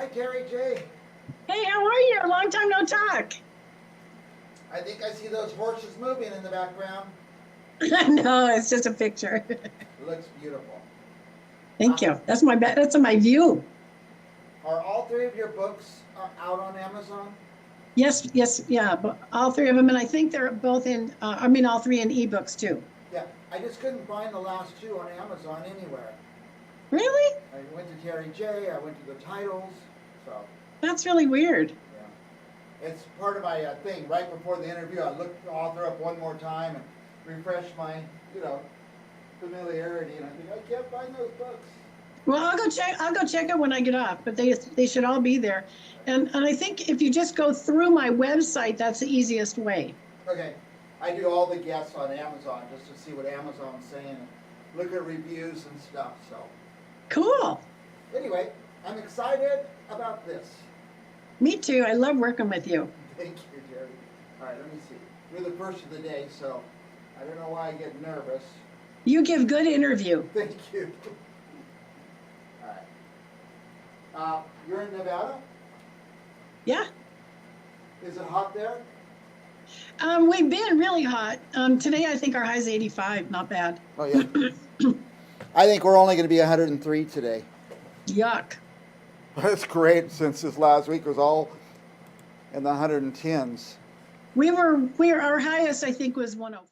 Hi, Terry J. Hey, how are you? Long time no talk. I think I see those horses moving in the background. No, it's just a picture. Looks beautiful. Thank Uh, you. That's my view. are all three of your books out on Amazon? Yes, yes, yeah, but all three of them, and I think they're both in. All three in ebooks too. Yeah, I just couldn't find the last two on Amazon anywhere. Really? I went to Terry J. I went to the titles. So, That's really weird. yeah. It's part of my thing. Right before the interview, I looked the author up one more time and refreshed my, you know, familiarity. And I think, I can't find those books. Well, I'll go check it when I get off. But they should all be there. And I think if you just go through my website, that's the easiest way. Okay, I do all the guests on Amazon just to see what Amazon's saying, and look at reviews and stuff. So Cool. anyway, I'm excited about this. Me too. I love working with you. Thank you, Jerry. All right, let me see. You're the first of the day, so I don't know why I get nervous. You give good interview. Thank you. All right. You're in Nevada? Yeah. Is it hot there? We've been really hot. Today I think our high's 85. Not bad. Oh yeah. I think we're only going to be 103 today. Yuck. That's great since this last week was all in the 110s. Our highest I think was 105.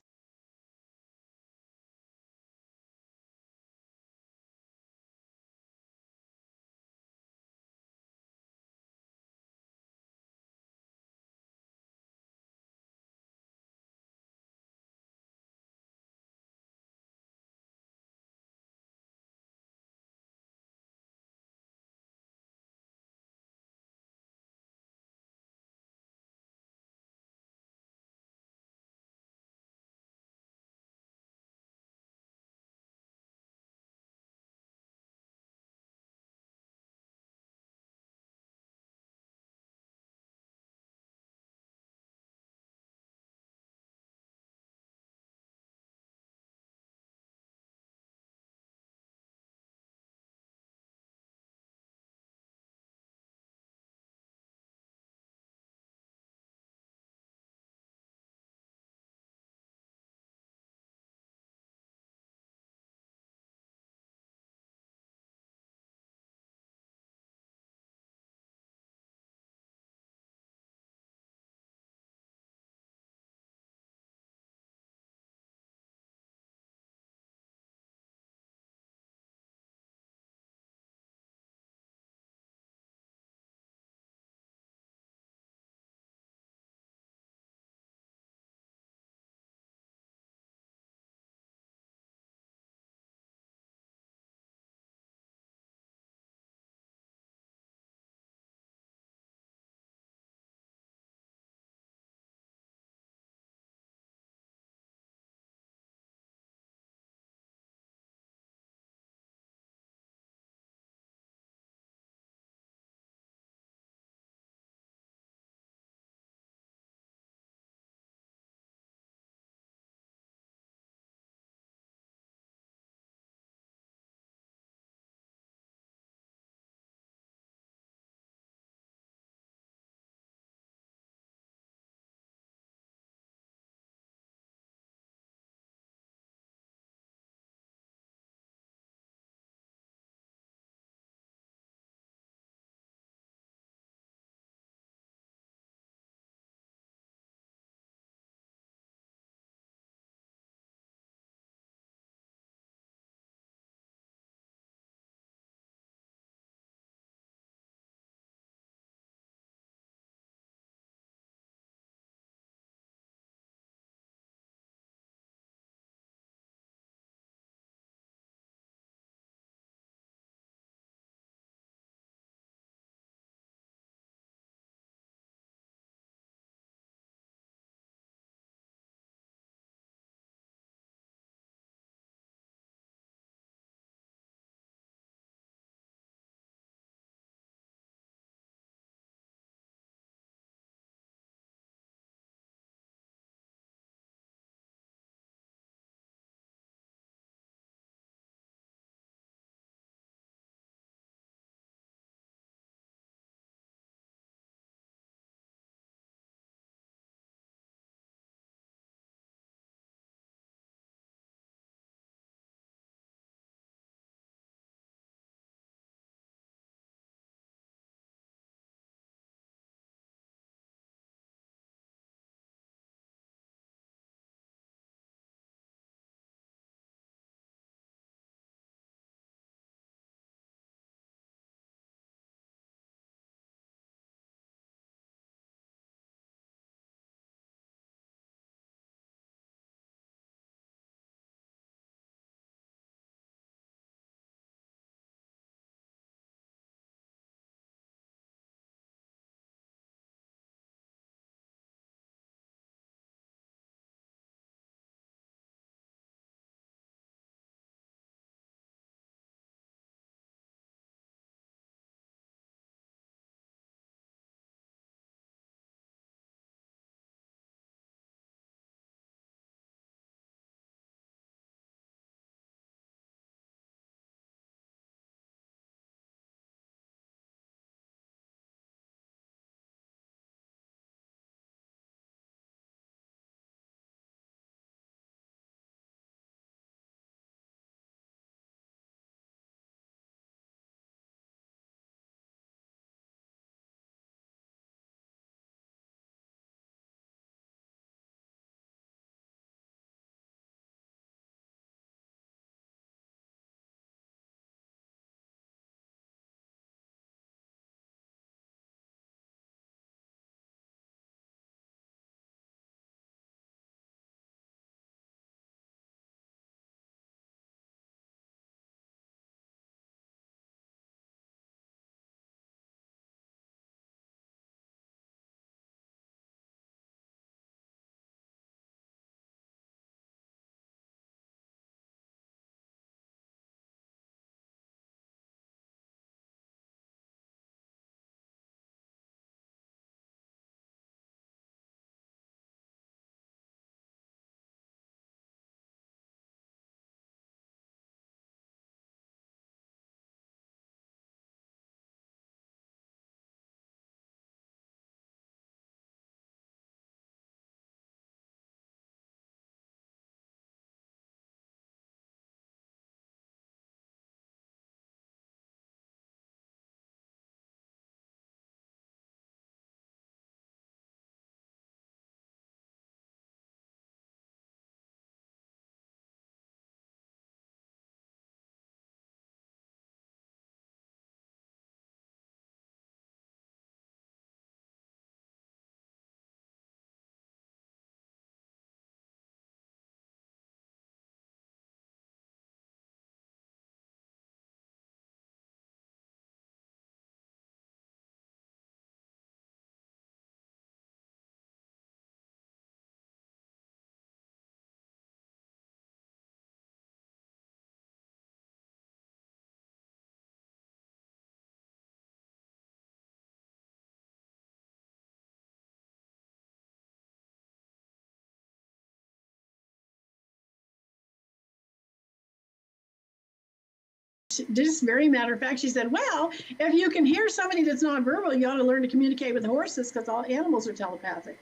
just very matter of fact, she said, well, if you can hear somebody that's nonverbal, you ought to learn to communicate with horses because all animals are telepathic.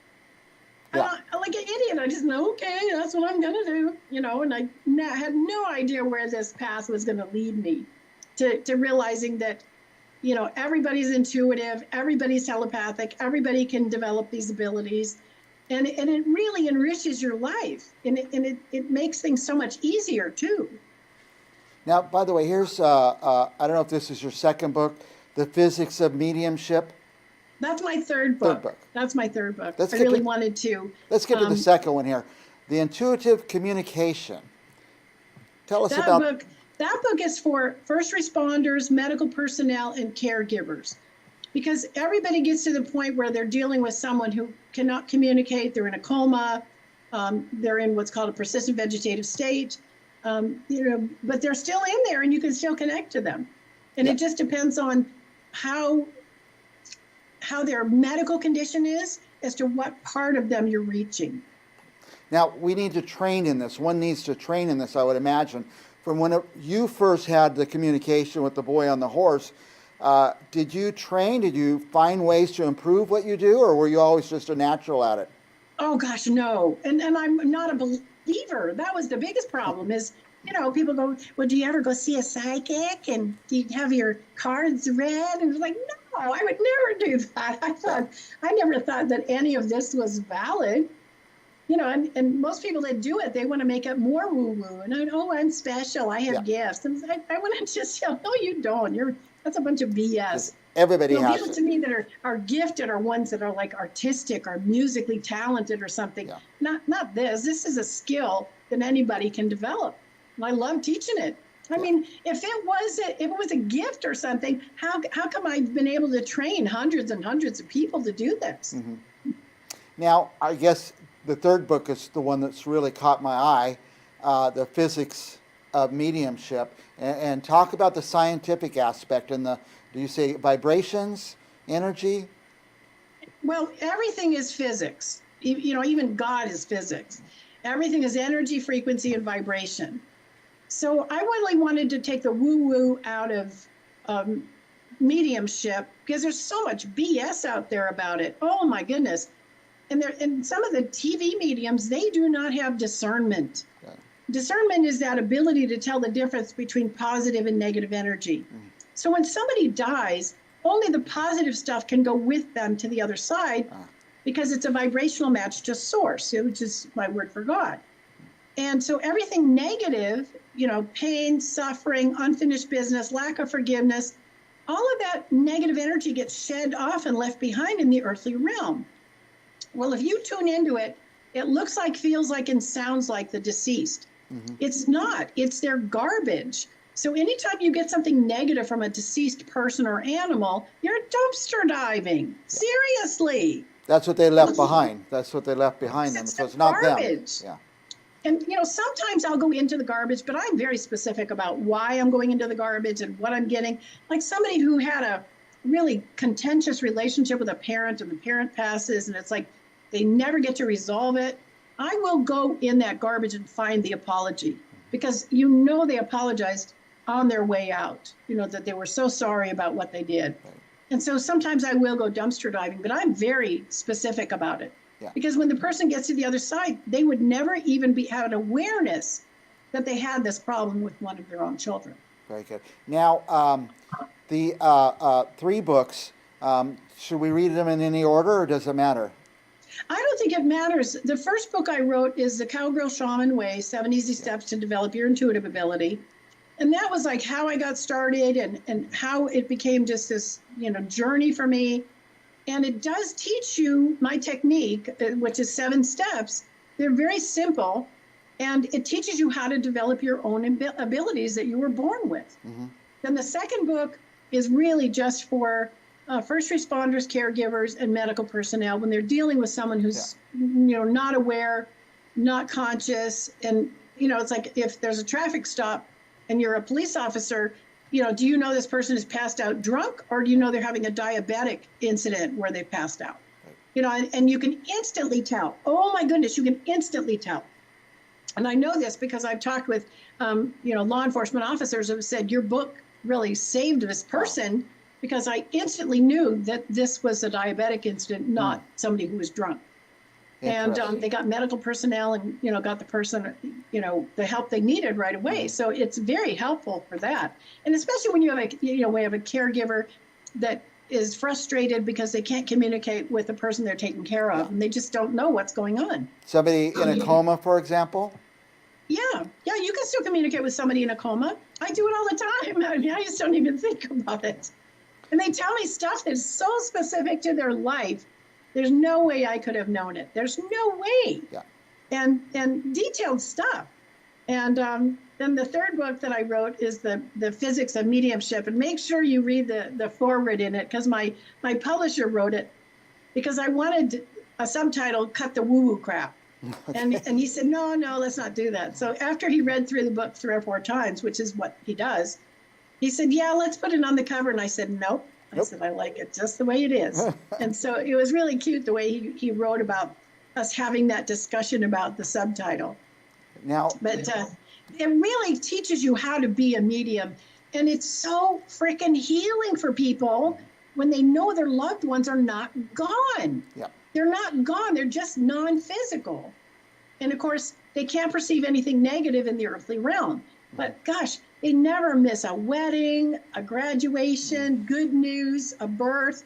Yeah. And I, like an idiot, I just know, okay, that's what I'm going to do, you know, and I had no idea where this path was going to lead me to realizing that, you know, everybody's intuitive, everybody's telepathic, everybody can develop these abilities. And it really enriches your life, and it makes things so much easier too. Now, by the way, here's, I don't know if this is your second book, The Physics of Mediumship. That's my third book. That's my third book. I really wanted to. Let's get to the second one here. The Intuitive Communication. Tell us about... That book is for first responders, medical personnel, and caregivers. Because everybody gets to the point where they're dealing with someone who cannot communicate, they're in a coma, they're in what's called a persistent vegetative state, you know, but they're still in there and you can still connect to them. And it just depends on how their medical condition is as to what part of them you're reaching. Now, we need to train in this. One needs to train in this, I would imagine. From when you first had the communication with the boy on the horse, did you train? Did you find ways to improve what you do, or were you always just a natural at it? Oh, gosh, no. And I'm not a believer. That was the biggest problem is, you know, people go, well, do you ever go see a psychic? And do you have your cards read? And it's like, no, I would never do that. I never thought that any of this was valid. You know, and most people that do it, they want to make it more woo-woo. And I'm special. I have gifts. And I want to just tell, no, you don't. That's a bunch of BS. Everybody has people to me that are gifted are ones that are like artistic or musically talented or something. Yeah. Not this. This is a skill that anybody can develop. And I love teaching it. I mean, if it was a gift or something, how come I've been able to train hundreds and hundreds of people to do this? Mm-hmm. Now, I guess the third book is the one that's really caught my eye, The Physics of Mediumship, and talk about the scientific aspect and do you say vibrations, energy? Well, everything is physics. You know, even God is physics. Everything is energy, frequency, and vibration. So I really wanted to take the woo-woo out of mediumship because there's so much BS out there about it. Oh my goodness. And some of the TV mediums, they do not have discernment. Okay. Discernment is that ability to tell the difference between positive and negative energy. Mm-hmm. So when somebody dies, only the positive stuff can go with them to the other side because it's a vibrational match to source, which is my word for God. And so everything negative, you know, pain, suffering, unfinished business, lack of forgiveness, all of that negative energy gets shed off and left behind in the earthly realm. Well, if you tune into it, it looks like, feels like, and sounds like the deceased. Mm-hmm. It's not. It's their garbage. So anytime you get something negative from a deceased person or animal, you're dumpster diving. Seriously. That's what they left behind. That's what they left behind them. So it's not garbage. Them. Yeah. And, you know, sometimes I'll go into the garbage, but I'm very specific about why I'm going into the garbage and what I'm getting. Like somebody who had a really contentious relationship with a parent and the parent passes and it's like they never get to resolve it. I will go in that garbage and find the apology because you know they apologized on their way out, you know, that they were so sorry about what they did. Right. And so sometimes I will go dumpster diving, but I'm very specific about it. Yeah. Because when the person gets to the other side, they would never even have an awareness that they had this problem with one of their own children. Very good. Now, the 3 books, should we read them in any order or does it matter? I don't think it matters. The first book I wrote is The Cowgirl Shaman Way, 7 Easy Steps to Develop Your Intuitive Ability. And that was like how I got started and how it became just this, you know, journey for me. And it does teach you my technique, which is 7 steps. They're very simple. And it teaches you how to develop your own abilities that you were born with. Mm-hmm. Then the second book is really just for first responders, caregivers, and medical personnel when they're dealing with someone who's, you know, not aware, not conscious. And, you know, it's like if there's a traffic stop and you're a police officer, you know, do you know this person is passed out drunk or do you know they're having a diabetic incident where they passed out? Right. You know, and you can instantly tell. Oh, my goodness, you can instantly tell. And I know this because I've talked with, you know, law enforcement officers who have said your book really saved this person because I instantly knew that this was a diabetic incident, not somebody who was drunk. And they got medical personnel and, got the person, the help they needed right away. So it's very helpful for that. And especially when you have we have a caregiver that is frustrated because they can't communicate with the person they're taking care of, and they just don't know what's going on. Somebody in a coma, for example? Yeah, you can still communicate with somebody in a coma. I do it all the time. I mean, I just don't even think about it. And they tell me stuff that's so specific to their life. There's no way I could have known it. There's no way. Yeah. And detailed stuff. And then the third book that I wrote is the Physics of Mediumship. And make sure you read the foreword in it, because my publisher wrote it because I wanted a subtitle, Cut the Woo-Woo Crap. Okay. And he said, no, let's not do that. So after he read through the book 3 or 4 times, which is what he does, he said, yeah, let's put it on the cover. And I said, nope. I said, I like it just the way it is. And so it was really cute the way he wrote about us having that discussion about the subtitle. But it really teaches you how to be a medium. And it's so freaking healing for people when they know their loved ones are not gone. Yeah. They're not gone. They're just non-physical. And of course, they can't perceive anything negative in the earthly realm. But gosh, they never miss a wedding, a graduation, good news, a birth.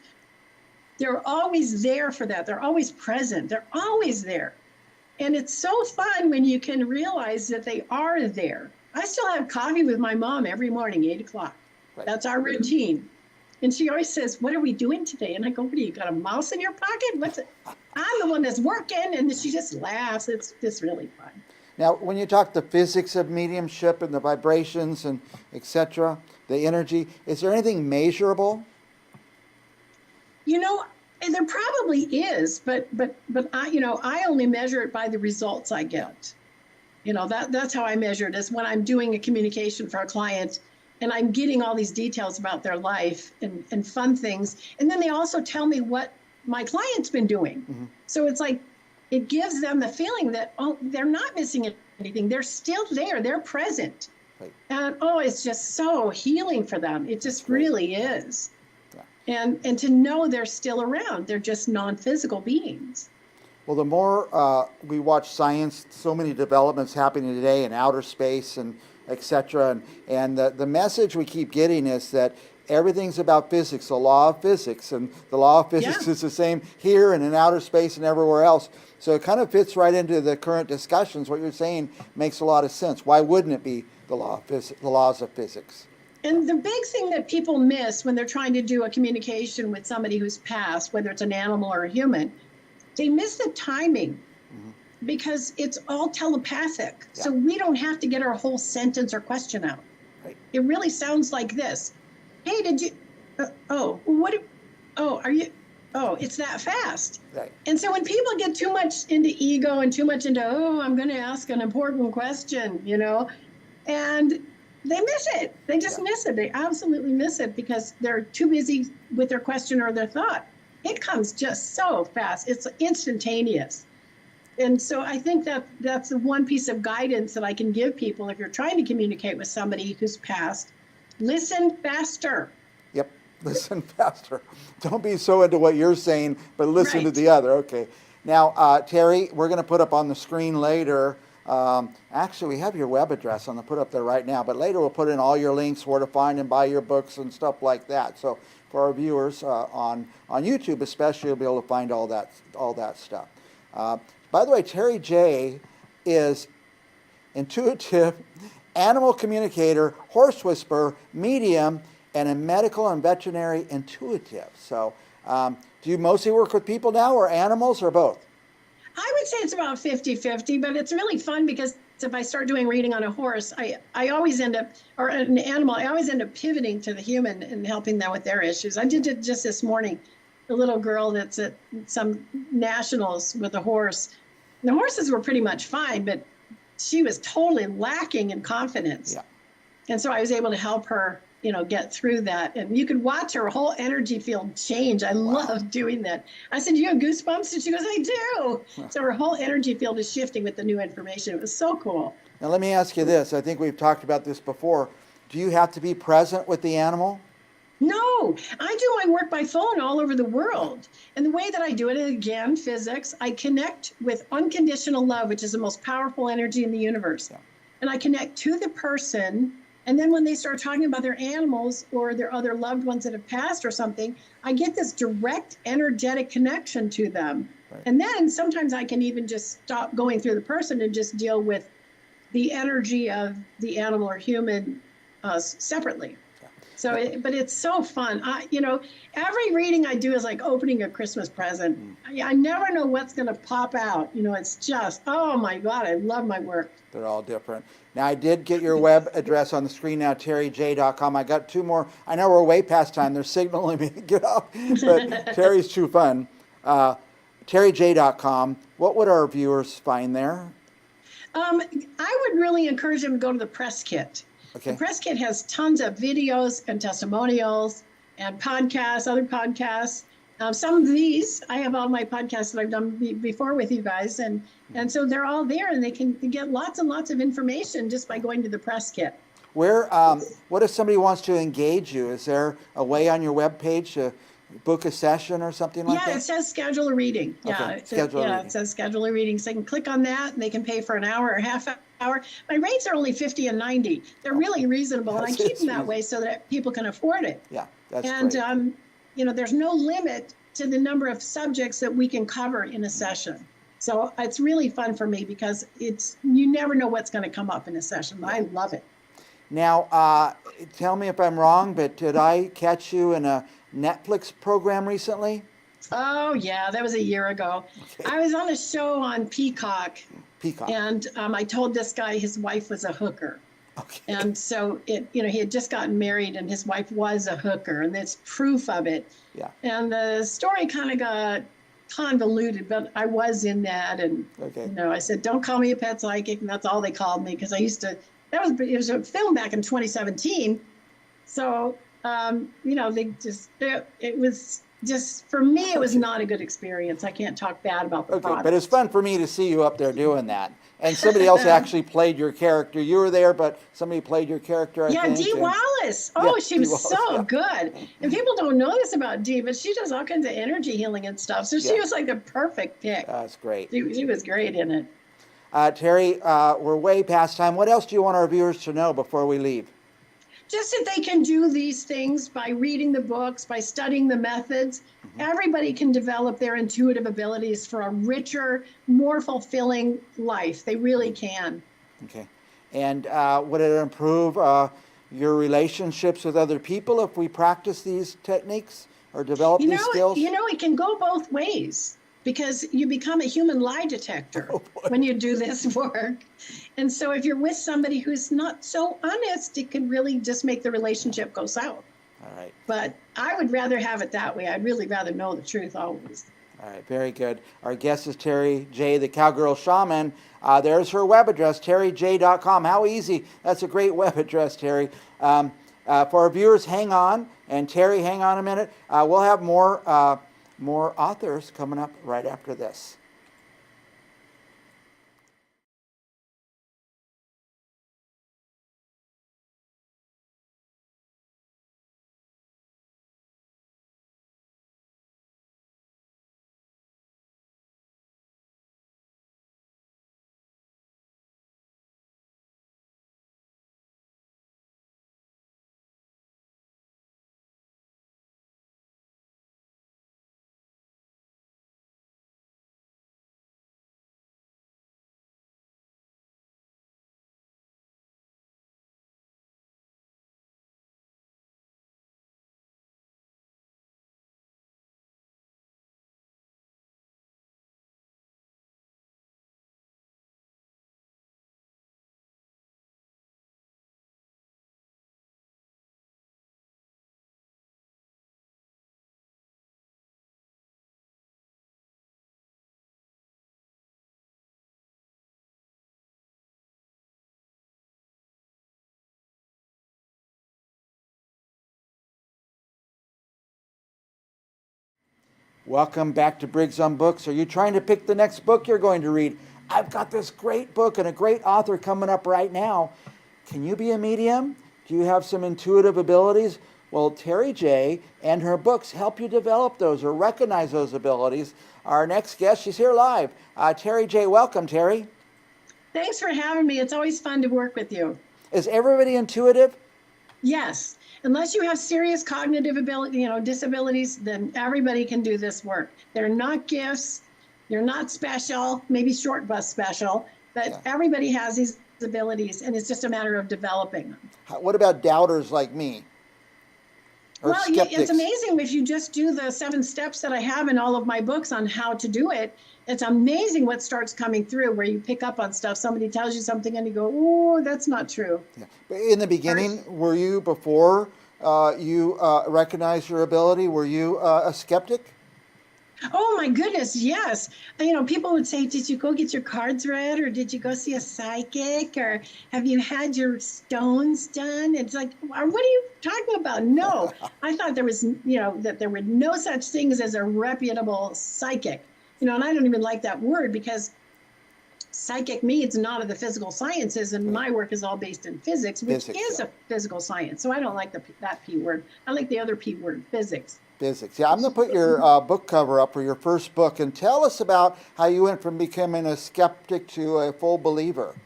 They're always there for that. They're always present. They're always there. And it's so fun when you can realize that they are there. I still have coffee with my mom every morning, 8 o'clock. Right. That's our routine. And she always says, what are we doing today? And I go, what do you got, a mouse in your pocket? What's it? I'm the one that's working. And she just laughs. It's just really fun. Now, when you talk the physics of mediumship and the vibrations and et cetera, the energy, is there anything measurable? There probably is, but I only measure it by the results I get. That's how I measure it, is when I'm doing a communication for a client and I'm getting all these details about their life and fun things. And then they also tell me what my client's been doing. Mm-hmm. So it's like, it gives them the feeling that, they're not missing anything. They're still there. They're present. Right. And, it's just so healing for them. It just really is. Yeah. And to know they're still around. They're just non-physical beings. Well, the more we watch science, so many developments happening today in outer space and et cetera. And the message we keep getting is that everything's about physics, the law of physics. And the law of physics is the same here and in outer space and everywhere else. So it kind of fits right into the current discussions. What you're saying makes a lot of sense. Why wouldn't it be the laws of physics? And the big thing that people miss when they're trying to do a communication with somebody who's passed, whether it's an animal or a human, they miss the timing. Mm-hmm. Because it's all telepathic. Yeah. So we don't have to get our whole sentence or question out. Right. It really sounds like this. Hey, did you, it's that fast. Right. And so when people get too much into ego and too much into, I'm going to ask an important question, and they miss it. They just miss it. They absolutely miss it because they're too busy with their question or their thought. It comes just so fast. It's instantaneous. And so I think that's the one piece of guidance that I can give people if you're trying to communicate with somebody who's passed. Listen faster. Yep, listen faster. Don't be so into what you're saying, but listen to the other. Okay. Now, Terry, we're going to put up on the screen later. Actually, we have your web address on the put up there right now, but later we'll put in all your links, where to find and buy your books and stuff like that. So for our viewers on YouTube especially, you'll be able to find all that stuff. By the way, Terry J is intuitive, animal communicator, horse whisperer, medium, and a medical and veterinary intuitive. So do you mostly work with people now, or animals, or both? I would say it's about 50-50, but it's really fun because if I start doing reading on a horse, I always end up, or an animal, I always end up pivoting to the human and helping them with their issues. I did it just this morning. A little girl that's at some nationals with a horse. The horses were pretty much fine, but she was totally lacking in confidence. Yeah. And so I was able to help her, get through that. And you could watch her whole energy field change. I love doing that. I said, you have goosebumps? And she goes, I do. So her whole energy field is shifting with the new information. It was so cool. Now let me ask you this. I think we've talked about this before. Do you have to be present with the animal? No, I do my work by phone all over the world. And the way that I do it, again, physics, I connect with unconditional love, which is the most powerful energy in the universe. Yeah. And I connect to the person. And then when they start talking about their animals or their other loved ones that have passed or something, I get this direct energetic connection to them. Right. And then sometimes I can even just stop going through the person and just deal with the energy of the animal or human separately. So, but it's so fun. Every reading I do is like opening a Christmas present. I never know what's going to pop out. It's just, oh my God, I love my work. They're all different. Now, I did get your web address on the screen now, terryj.com. I got two more. I know we're way past time. They're signaling me to get off, but Terry's too fun. terryj.com. What would our viewers find there? I would really encourage them to go to the press kit. Okay. The press kit has tons of videos and testimonials and podcasts, other podcasts. Some of these, I have all my podcasts that I've done before with you guys. And so they're all there, and they can get lots and lots of information just by going to the press kit. Where, what if somebody wants to engage you? Is there a way on your webpage to book a session or something like that? Yeah, it says schedule a reading. Okay, schedule a reading. It says schedule a reading. So they can click on that, and they can pay for an hour or half hour. My rates are only $50 and $90. They're really reasonable, and I keep them that way so that people can afford it. Yeah, that's great. And, there's no limit to the number of subjects that we can cover in a session. So it's really fun for me because you never know what's going to come up in a session. I love it. Now, tell me if I'm wrong, but did I catch you in a Netflix program recently? Oh, yeah, that was a year ago. Okay. I was on a show on Peacock. And I told this guy his wife was a hooker. Okay. And so he had just gotten married and his wife was a hooker, and that's proof of it. Yeah. And the story kind of got convoluted, but I was in that, and I said, don't call me a pet psychic, and that's all they called me, because it was a film back in 2017. So it was just, for me, it was not a good experience. I can't talk bad about the product. But it's fun for me to see you up there doing that. And somebody else actually played your character. You were there, but somebody played your character, I think. Dee Wallace. Oh, she was so good. And people don't know this about Dee, but she does all kinds of energy healing and stuff. So she was like the perfect pick. That's great. She was great in it. Terry, we're way past time. What else do you want our viewers to know before we leave? Just that they can do these things by reading the books, by studying the methods. Mm-hmm. Everybody can develop their intuitive abilities for a richer, more fulfilling life. They really can. Okay. And would it improve your relationships with other people if we practice these techniques or develop these skills? It can go both ways, because you become a human lie detector when you do this work. And so if you're with somebody who's not so honest, it can really just make the relationship go south. All right. But I would rather have it that way. I'd really rather know the truth always. All right, very good. Our guest is Terry J, the Cowgirl Shaman. There's her web address, terryj.com. How easy. That's a great web address, Terry. For our viewers, hang on. And Terry, hang on a minute. We'll have more authors coming up right after this. Welcome back to Briggs on Books. Are you trying to pick the next book you're going to read? I've got this great book and a great author coming up right now. Can you be a medium? Do you have some intuitive abilities? Well, Terry J and her books help you develop those or recognize those abilities. Our next guest, she's here live. Terry J, welcome, Terry. Thanks for having me. It's always fun to work with you. Is everybody intuitive? Yes. Unless you have serious cognitive ability, disabilities, then everybody can do this work. They're not gifts. You're not special, maybe short bus special, but everybody has these abilities, and it's just a matter of developing them. What about doubters like me? Well, it's amazing if you just do the 7 steps that I have in all of my books on how to do it. It's amazing what starts coming through where you pick up on stuff. Somebody tells you something and you go, oh, that's not true. Yeah. But in the beginning, were you, before you recognized your ability, were you a skeptic? Oh my goodness, yes. People would say, did you go get your cards read, or did you go see a psychic, or have you had your stones done? It's like, what are you talking about? No, I thought there was, that there were no such things as a reputable psychic. And I don't even like that word because psychic means not of the physical sciences, and my work is all based in physics, which is a physical science. So I don't like that P word. I like the other P word, physics. Physics. Yeah, I'm going to put your book cover up for your first book, and tell us about how you went from becoming a skeptic to a full believer.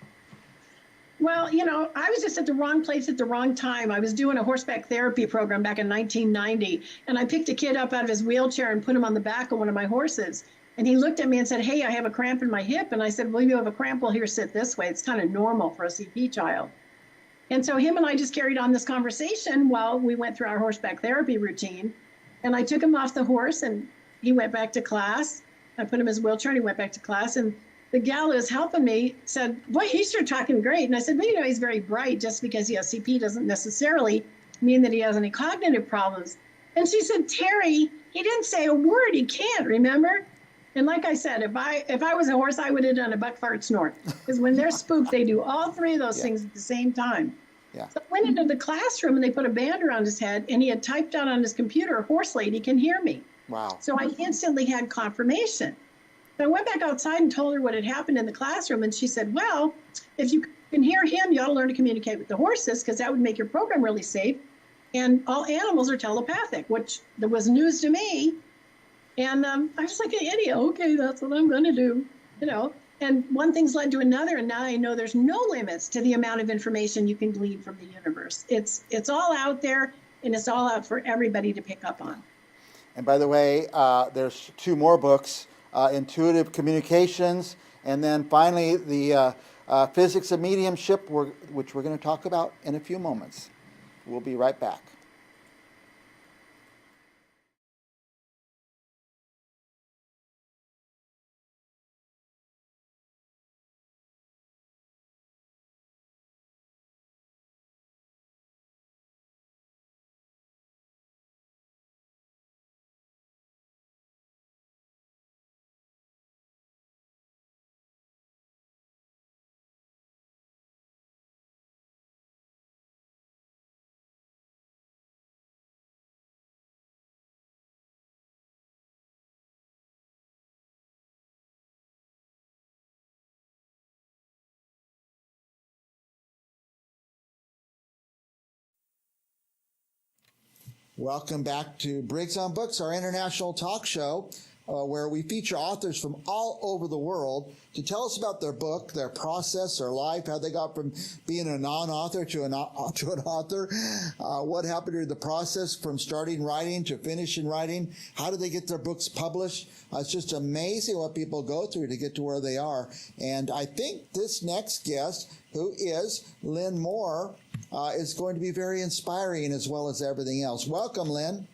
Well, I was just at the wrong place at the wrong time. I was doing a horseback therapy program back in 1990, and I picked a kid up out of his wheelchair and put him on the back of one of my horses. And he looked at me and said, hey, I have a cramp in my hip. And I said, well, you have a cramp? Well, here, sit this way. It's kind of normal for a CP child. And so him and I just carried on this conversation while we went through our horseback therapy routine. And I took him off the horse and he went back to class. I put him in his wheelchair and he went back to class. And the gal who was helping me said, boy, he's sure talking great. And I said, well, he's very bright. Just because he has CP doesn't necessarily mean that he has any cognitive problems. And she said, Terry, he didn't say a word. He can't, remember? And like I said, if I was a horse, I would have done a buck fart snort. Because when they're spooked, they do all 3 of those things at the same time. Yeah. So I went into the classroom and they put a band around his head and he had typed out on his computer, horse lady can hear me. Wow. So I instantly had confirmation. So I went back outside and told her what had happened in the classroom. And she said, well, if you can hear him, you ought to learn to communicate with the horses because that would make your program really safe. And all animals are telepathic, which was news to me. And I was like an idiot. Okay, that's what I'm going to do, And one thing's led to another, and now I know there's no limits to the amount of information you can glean from the universe. It's all out there, and it's all out for everybody to pick up on. And by the way, there's 2 more books, Intuitive Communications, and then finally the Physics of Mediumship, which we're going to talk about in a few moments. We'll be right back. Welcome back to Briggs on Books, our international talk show, where we feature authors from all over the world to tell us about their book, their process, their life, how they got from being a non-author to an author, what happened during the process from starting writing to finishing writing, how did they get their books published. It's just amazing what people go through to get to where they are. And I think this next guest, who is Lynn Moore, is going to be very inspiring as well as everything else. Welcome, Lynn.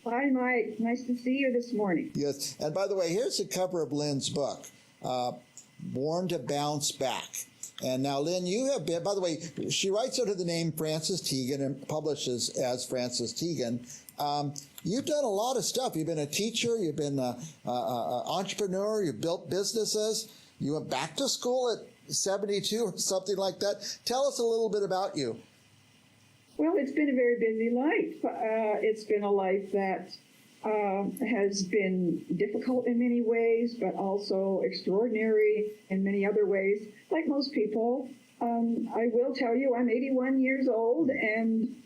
Hi, Mike. Nice to see you this morning. Yes. And by the way, here's the cover of Lynn's book, Born to Bounce Back. And now, Lynn, you have been, by the way, she writes under the name Frances Teigen and publishes as Frances Teigen. You've done a lot of stuff. You've been a teacher. You've been an entrepreneur. You've built businesses. You went back to school at 72 or something like that. Tell us a little bit about you. Well, it's been a very busy life. It's been a life that has been difficult in many ways, but also extraordinary in many other ways. Like most people, I will tell you, I'm 81 years old, and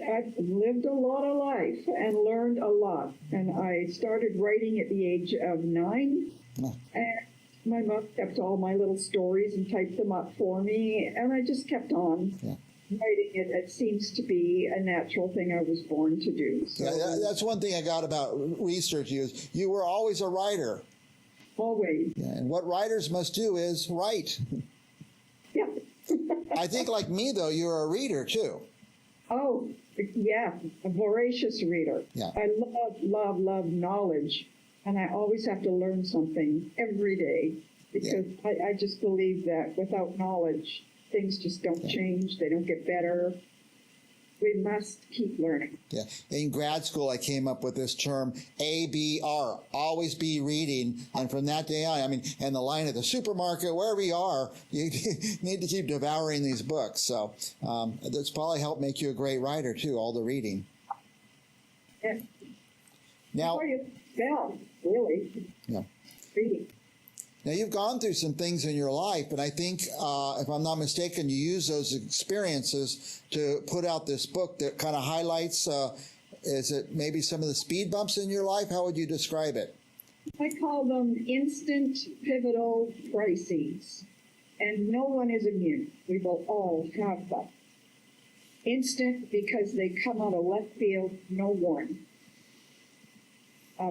I've lived a lot of life and learned a lot. And I started writing at the age of 9. And my mom kept all my little stories and typed them up for me, and I just kept on writing it. It seems to be a natural thing I was born to do. So, That's one thing I got about research you were always a writer. always. Yeah, and what writers must do is write. Yeah. I think, like me, though, you're a reader, too. Oh, yeah, a voracious reader. Yeah. I love knowledge, and I always have to learn something every day because I just believe that without knowledge, things just don't change. They don't get better. We must keep learning. Yeah. In grad school, I came up with this term, ABR, always be reading. And from that day on, I mean, in the line at the supermarket, wherever you are, you need to keep devouring these books. So that's probably helped make you a great writer, too, all the reading. And Now, before you spell, really, yeah. reading. Now, you've gone through some things in your life, and I think, if I'm not mistaken, you use those experiences to put out this book that kind of highlights, is it maybe some of the speed bumps in your life? How would you describe it? I call them instant pivotal crises, and no one is immune. We will all have them. Instant because they come out of left field, no warning.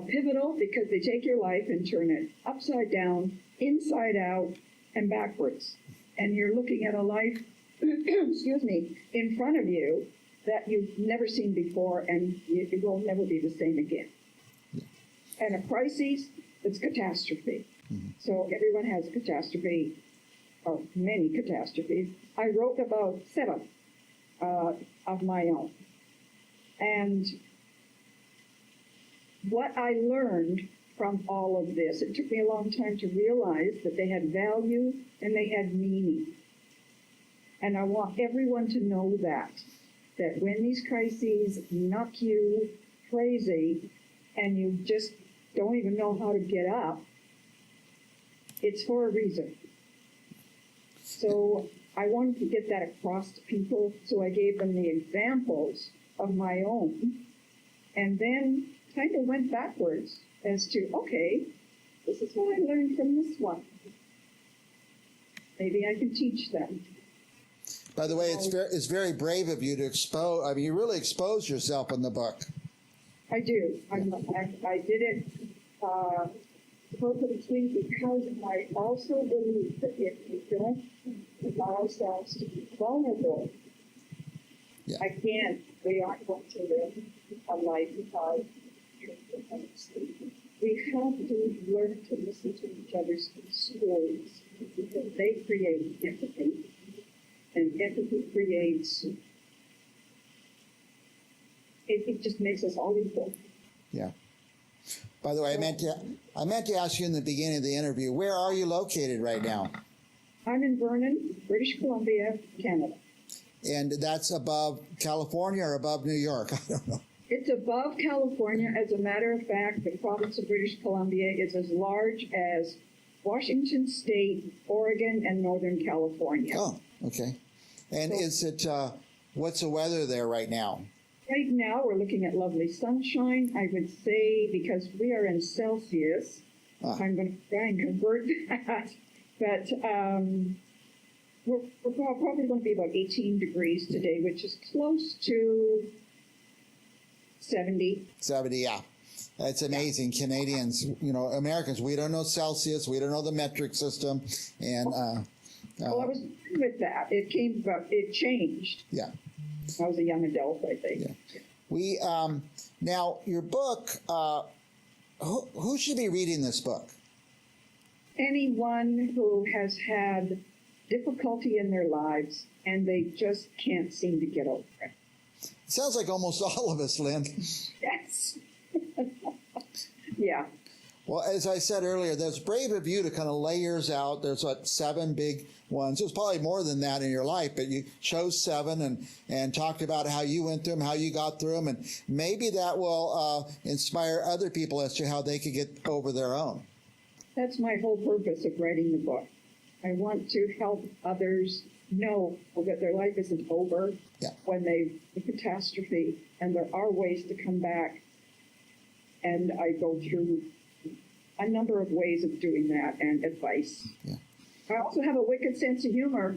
Pivotal because they take your life and turn it upside down, inside out, and backwards. And you're looking at a life, excuse me, in front of you that you've never seen before, and it will never be the same again. Yeah. And a crisis, it's catastrophe. Mm-hmm. So everyone has a catastrophe, or many catastrophes. I wrote about 7 of my own. And what I learned from all of this, it took me a long time to realize that they had value and they had meaning. And I want everyone to know that when these crises knock you crazy and you just don't even know how to get up, it's for a reason. So I wanted to get that across to people, so I gave them the examples of my own, and then kind of went backwards as to, okay, this is what I learned from this one. Maybe I can teach them. By the way, it's very brave of you to expose, I mean, you really expose yourself in the book. I do. I did it purposely because I also believe that if we don't allow ourselves to be vulnerable, again, we aren't going to live a life without honesty. We have to learn to listen to each other's stories because they create empathy, and empathy creates. It just makes us all equal. Yeah. By the way, I meant to ask you in the beginning of the interview, where are you located right now? I'm in Vernon, British Columbia, Canada. And that's above California or above New York? I don't know. It's above California. As a matter of fact, the province of British Columbia is as large as Washington State, Oregon, and Northern California. Oh, okay. And what's the weather there right now? Right now, we're looking at lovely sunshine. I would say, because we are in Celsius, I'm going to try and convert that, but we're probably going to be about 18 degrees today, which is close to 70. 70, yeah. That's amazing. Canadians, Americans, we don't know Celsius, we don't know the metric system, and well, I was with that. It changed. Yeah. I was a young adult, I think. Yeah. We now your book. Who should be reading this book? Anyone who has had difficulty in their lives and they just can't seem to get over it. It sounds like almost all of us, Lynn. Yes. Yeah. Well, as I said earlier, that's brave of you to kind of lay yours out. There's 7 big ones. There's probably more than that in your life, but you chose 7 and talked about how you went through them, how you got through them, and maybe that will inspire other people as to how they could get over their own. That's my whole purpose of writing the book. I want to help others know that their life isn't over Yeah. when they the catastrophe, and there are ways to come back. And I go through a number of ways of doing that and advice. Yeah. I also have a wicked sense of humor.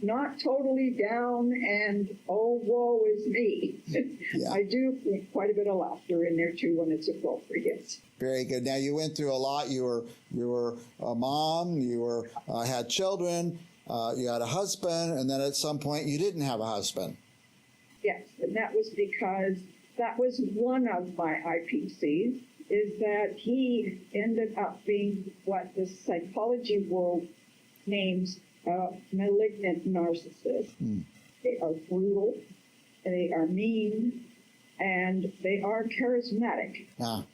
Not totally down and, oh, woe is me. Yeah. I do put quite a bit of laughter in there too when it's appropriate. Very good. Now you went through a lot. You were a mom. You were had children. You had a husband, and then at some point you didn't have a husband. Yes, and that was because that was one of my IPCs, is that he ended up being what the psychology world names a malignant narcissist. They are brutal, they are mean, and they are charismatic. Ah.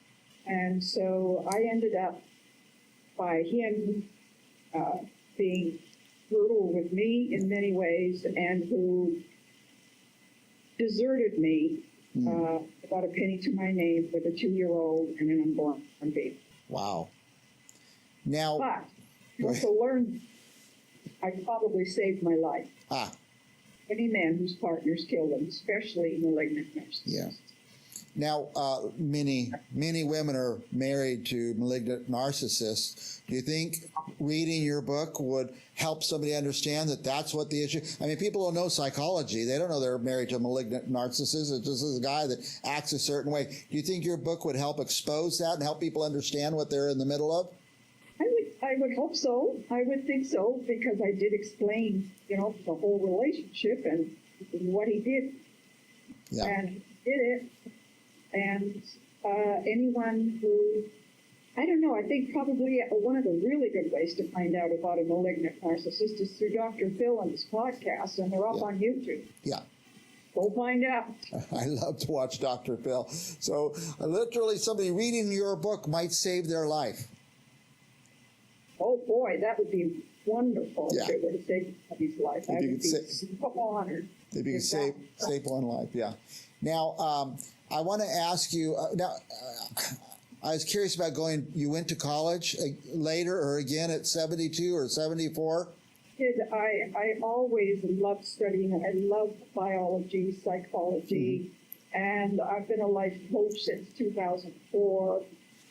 And so I ended up, by him being brutal with me in many ways, and who deserted me without a penny to my name with a 2-year-old and an unborn baby. Wow. Now. But I also learned I probably saved my life. Ah. Any man whose partners kill them, especially malignant narcissists. Yeah. Now, many women are married to malignant narcissists. Do you think reading your book would help somebody understand that that's what the issue? I mean, people don't know psychology. They don't know they're married to a malignant narcissist. It's just a guy that acts a certain way. Do you think your book would help expose that and help people understand what they're in the middle of? I would hope so. I would think so, because I did explain, the whole relationship and what he did. Yeah. And he did it. And anyone who, I don't know, I think probably one of the really good ways to find out about a malignant narcissist is through Dr. Phil and his podcast, and they're up on YouTube. Yeah. Go find out. I love to watch Dr. Phil. So literally somebody reading your book might save their life. Oh boy, that would be wonderful Yeah. if it would have saved somebody's life. I would be so honored. If you can save one life, yeah. Now, I want to ask you, I was curious about you went to college later or again at 72 or 74? I always loved studying. I loved biology, psychology, and I've been a life coach since 2004.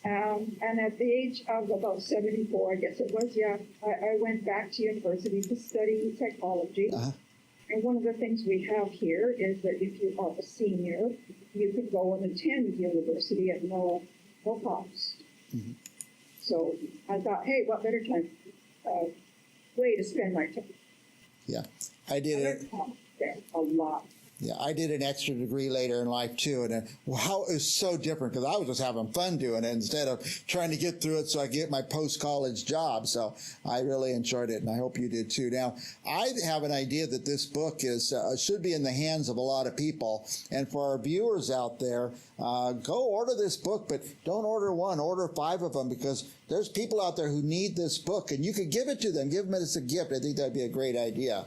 And at the age of about 74, I guess it was, I went back to university to study psychology. Uh-huh. And one of the things we have here is that if you are a senior, you can go and attend university at no cost. Mm-hmm. So I thought, hey, what better time, way to spend my time. Yeah, I did it. A lot. Yeah, I did an extra degree later in life too, and how it was so different because I was just having fun doing it instead of trying to get through it so I could get my post-college job. So I really enjoyed it, and I hope you did too. Now, I have an idea that this book is should be in the hands of a lot of people, and for our viewers out there, go order this book, but don't order one, order 5 of them, because there's people out there who need this book, and you could give it to them, give them as a gift. I think that'd be a great idea.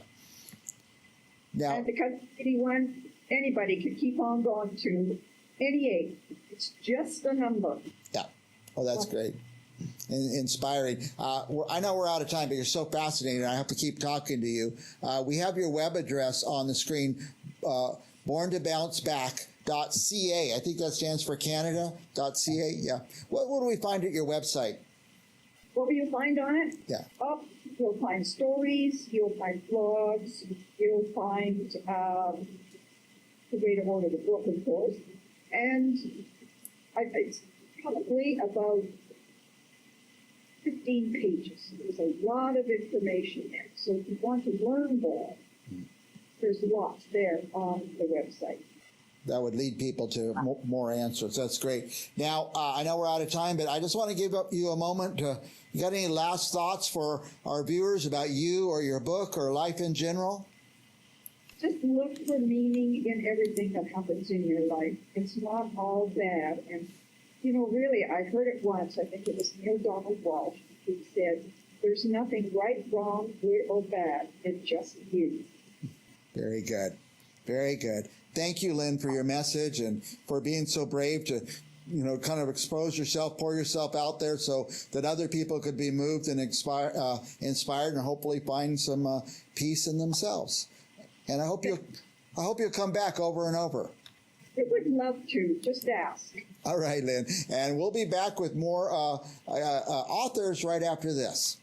Now, and because anybody can keep on going to any age. It's just a number. Yeah. Oh, that's great. Inspiring. I know we're out of time, but you're so fascinating. I have to keep talking to you. We have your web address on the screen, borntobounceback.ca. I think that stands for Canada.ca. Yeah. What do we find at your website? What will you find on it? Yeah. Oh, you'll find stories, you'll find blogs, you'll find the way to order the book, of course. And it's probably about 15 pages. There's a lot of information there. So if you want to learn more, there's lots there on the website. That would lead people to more answers. That's great. Now, I know we're out of time, but I just want to give you a moment. You got any last thoughts for our viewers about you or your book or life in general? Just look for meaning in everything that happens in your life. It's not all bad. And, really, I heard it once. I think it was Neil Donald Walsh. He said, there's nothing right, wrong, good, or bad. It just is. Very good. Very good. Thank you, Lynn, for your message and for being so brave to kind of expose yourself, pour yourself out there so that other people could be moved and inspired and hopefully find some peace in themselves. And I hope you'll come back over and over. I would love to. Just ask. All right, Lynn. And we'll be back with more authors right after this.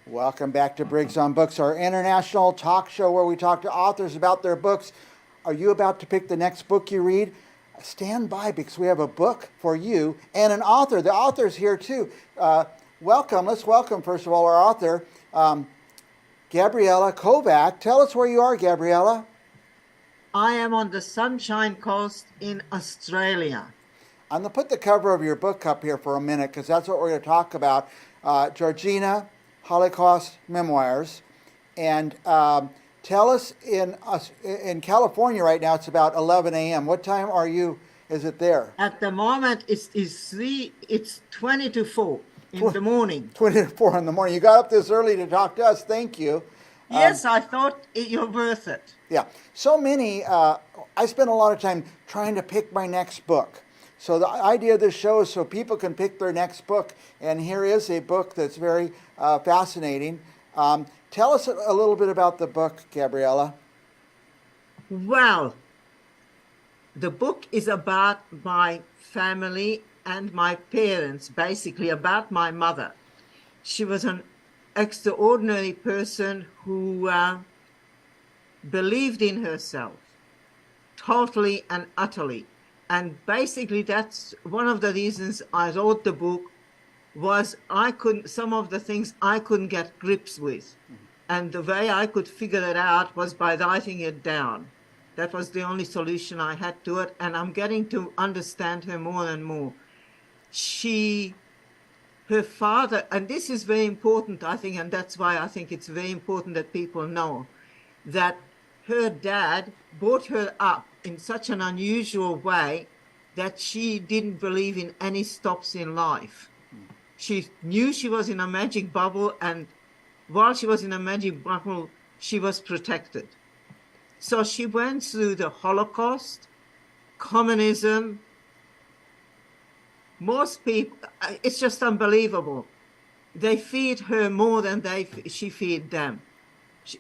Welcome back to Briggs on Books, our international talk show where we talk to authors about their books. Are you about to pick the next book you read? Stand by because we have a book for you and an author. The author's here too. Welcome. Let's welcome, first of all, our author, Gabriella Kovac. Tell us where you are, Gabriella. I am on the Sunshine Coast in Australia. I'm going to put the cover of your book up here for a minute because that's what we're going to talk about. Georgina, Holocaust Memoirs. And tell us, in California right now, it's about 11 a.m. What time is it there? At the moment, it's 20 to 4 in the morning. 20 to 4 in the morning. You got up this early to talk to us. Thank you. Yes, I thought you're worth it. Yeah. So many, I spend a lot of time trying to pick my next book. So the idea of this show is so people can pick their next book. And here is a book that's very fascinating. Tell us a little bit about the book, Gabriella. Well, the book is about my family and my parents, basically about my mother. She was an extraordinary person who believed in herself totally and utterly. And basically that's one of the reasons I wrote the book was some of the things I couldn't get grips with. And the way I could figure it out was by writing it down. That was the only solution I had to it. And I'm getting to understand her more and more. Her father, and this is very important, I think, and that's why I think it's very important that people know that her dad brought her up in such an unusual way that she didn't believe in any stops in life. She knew she was in a magic bubble, and while she was in a magic bubble, she was protected. So she went through the Holocaust, communism. Most people, it's just unbelievable. They feed her more than she feed them.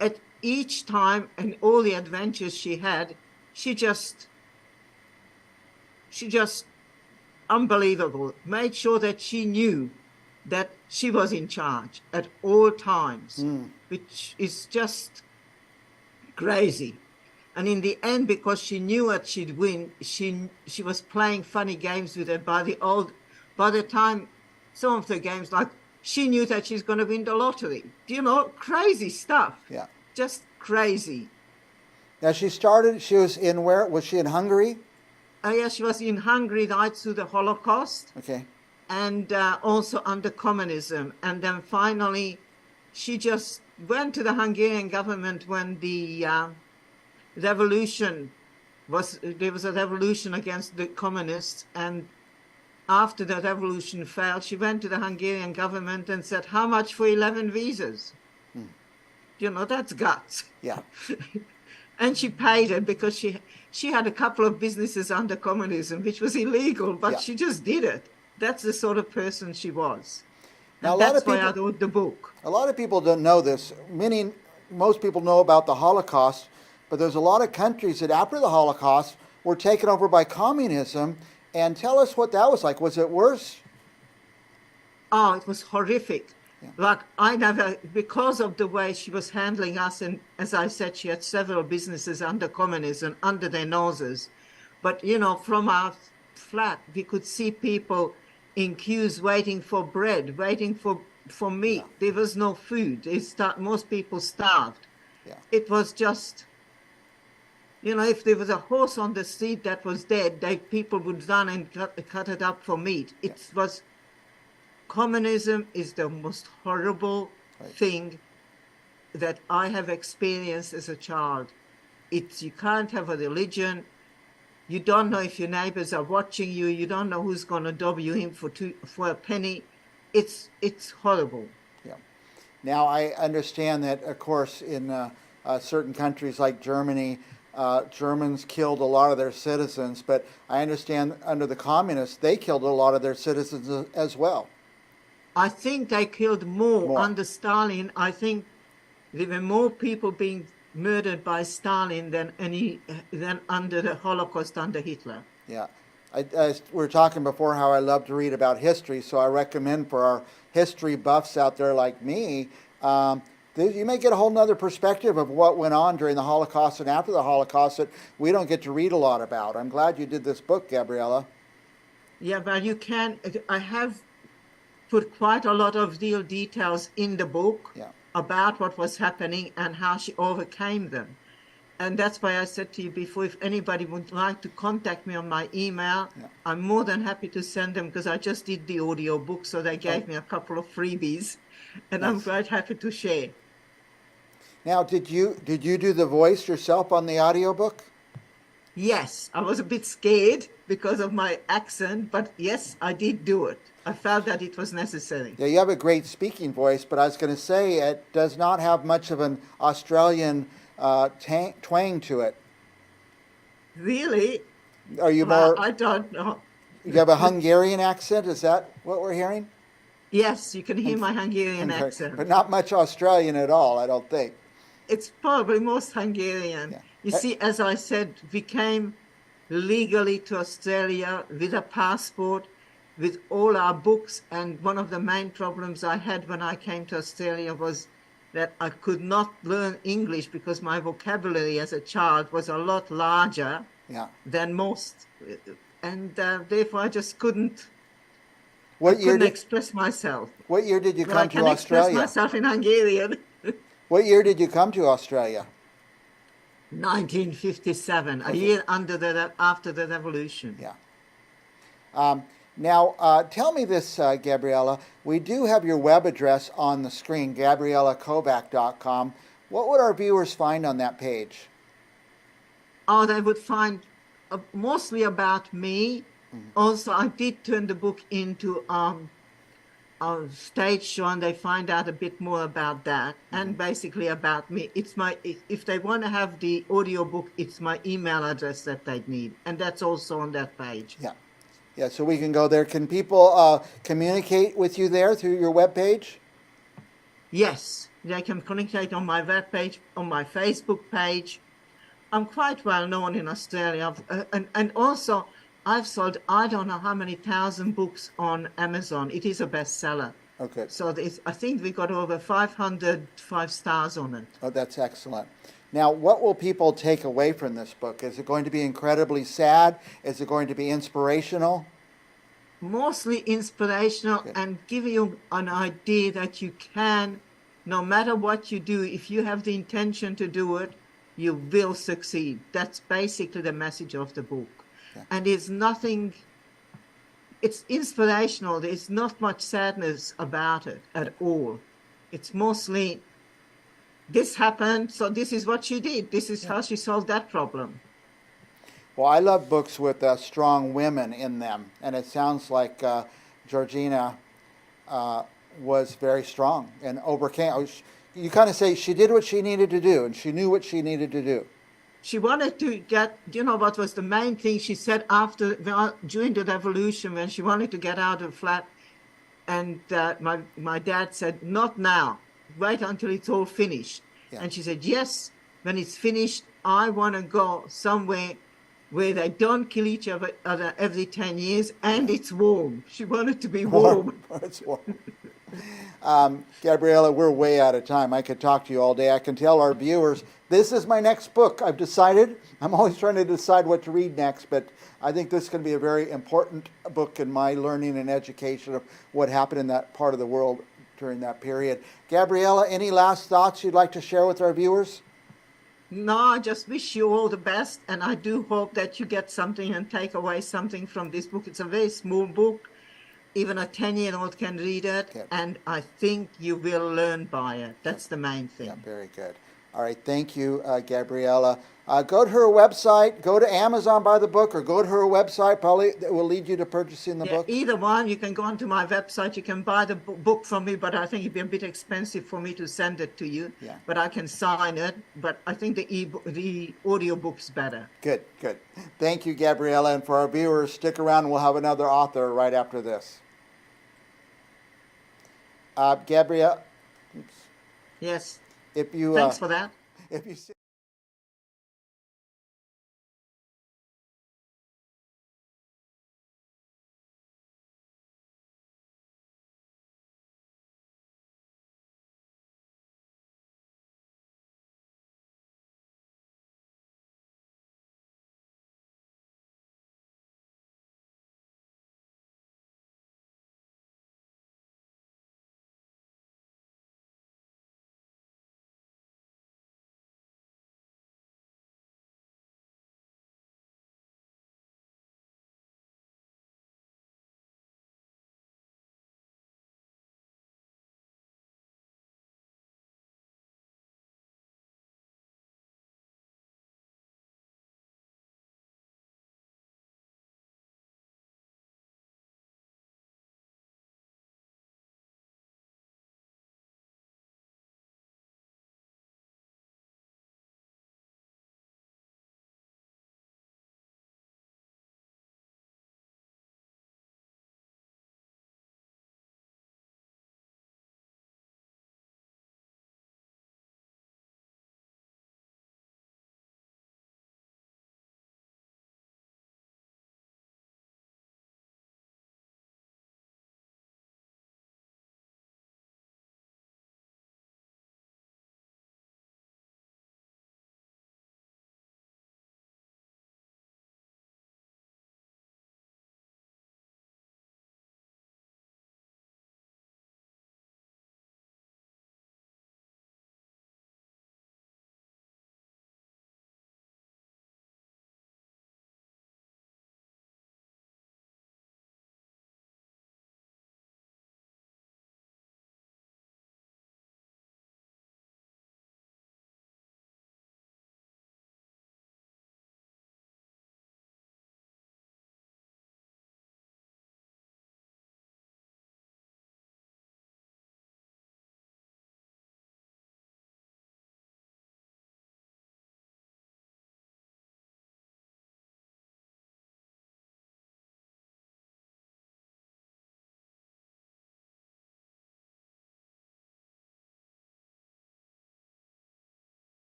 At each time and all the adventures she had, she just unbelievable. Made sure that she knew that she was in charge at all times, which is just crazy. And in the end, because she knew that she'd win, she was playing funny games with her. By the time some of the games, like she knew that she's going to win the lottery. Crazy stuff. Yeah. Just crazy. Now she was in where? Was she in Hungary? Yes, she was in Hungary right through the Holocaust. Okay. And also under communism. And then finally, she just went to the Hungarian government when the there was a revolution against the communists, and after the revolution failed, she went to the Hungarian government and said, how much for 11 visas? That's guts. Yeah. And she paid it because she had a couple of businesses under communism, which was illegal, but she just did it. That's the sort of person she was. Now, that's why I wrote the book. A lot of people don't know this. Most people know about the Holocaust, but there's a lot of countries that after the Holocaust were taken over by communism. And tell us what that was like. Was it worse? Oh, it was horrific. Yeah. Like because of the way she was handling us, and as I said, she had several businesses under communism, under their noses. But, from our flat, we could see people in queues waiting for bread, waiting for meat. Yeah. There was no food. Most people starved. Yeah. It was just, if there was a horse on the street that was dead, people would run and cut it up for meat. Communism is the most horrible thing that I have experienced as a child. You can't have a religion. You don't know if your neighbors are watching you. You don't know who's going to dob you in for a penny. It's horrible. Yeah. Now, I understand that, of course, in certain countries like Germany, Germans killed a lot of their citizens, but I understand under the communists, they killed a lot of their citizens as well. I think they killed more under Stalin. I think there were more people being murdered by Stalin than under the Holocaust under Hitler. Yeah. We were talking before how I love to read about history, so I recommend for our history buffs out there like me, You may get a whole nother perspective of what went on during the Holocaust and after the Holocaust that we don't get to read a lot about. I'm glad you did this book, Gabriella. Yeah, but you can. I have put quite a lot of real details in the book about what was happening and how she overcame them. And that's why I said to you before, if anybody would like to contact me on my email, I'm more than happy to send them, because I just did the audio book, so they gave me a couple of freebies, and I'm quite happy to share. Now, did you do the voice yourself on the audiobook? Yes, I was a bit scared because of my accent, but yes, I did do it. I felt that it was necessary. Yeah, you have a great speaking voice, but I was going to say it does not have much of an Australian twang to it. Really? Are you Well, more? I don't know. You have a Hungarian accent. Is that what we're hearing? Yes, you can hear my Hungarian accent. But not much Australian at all, I don't think. It's probably most Hungarian. Yeah. You see, as I said, we came legally to Australia with a passport, with all our books, and one of the main problems I had when I came to Australia was that I could not learn English because my vocabulary as a child was a lot larger than most. And therefore I just couldn't express myself. What year did you come to Australia? I can express myself in Hungarian. What year did you come to Australia? 1957, a year after the revolution. Yeah. Now, tell me this, Gabriella. We do have your web address on the screen, GabriellaKovac.com. What would our viewers find on that page? Oh, they would find mostly about me. Also, I did turn the book into a stage show, and they find out a bit more about that, and basically about me. It's if they want to have the audio book, it's my email address that they need, and that's also on that page. Yeah, so we can go there. Can people communicate with you there through your web page? Yes, they can communicate on my web page, on my Facebook page. I'm quite well known in Australia, and also I've sold I don't know how many thousand books on Amazon. It is a bestseller. Okay. So I think we got over 500 5-stars on it. Oh, that's excellent. Now, what will people take away from this book? Is it going to be incredibly sad? Is it going to be inspirational? Mostly inspirational, and give you an idea that you can, no matter what you do, if you have the intention to do it, you will succeed. That's basically the message of the book. And it's inspirational. There's not much sadness about it at all. It's mostly, this happened, so this is what she did. This is how she solved that problem. Well, I love books with strong women in them, and it sounds like Georgina was very strong and overcame. You kind of say she did what she needed to do, and she knew what she needed to do. She wanted to get, what was the main thing she said during the revolution, when she wanted to get out of the flat, and my dad said, not now, wait until it's all finished. And she said, yes, when it's finished, I want to go somewhere where they don't kill each other every 10 years, and it's warm. She wanted to be warm. It's warm. Gabriella, we're way out of time. I could talk to you all day. I can tell our viewers, this is my next book. I've decided. I'm always trying to decide what to read next, but I think this is going to be a very important book in my learning and education of what happened in that part of the world during that period. Gabriella, any last thoughts you'd like to share with our viewers? No, I just wish you all the best, and I do hope that you get something and take away something from this book. It's a very small book. Even a 10-year-old can read it, and I think you will learn by it. That's the main thing. Yeah, very good. All right, thank you, Gabriella. Go to her website, go to Amazon, buy the book, or go to her website. Probably it will lead you to purchasing the book. Either one. You can go onto my website. You can buy the book from me, but I think it'd be a bit expensive for me to send it to you. But I can sign it. But I think the audio book's better. Good, good. Thank you, Gabriella. And for our viewers, stick around. We'll have another author right after this. Gabriella. Yes. If you thanks for that. If you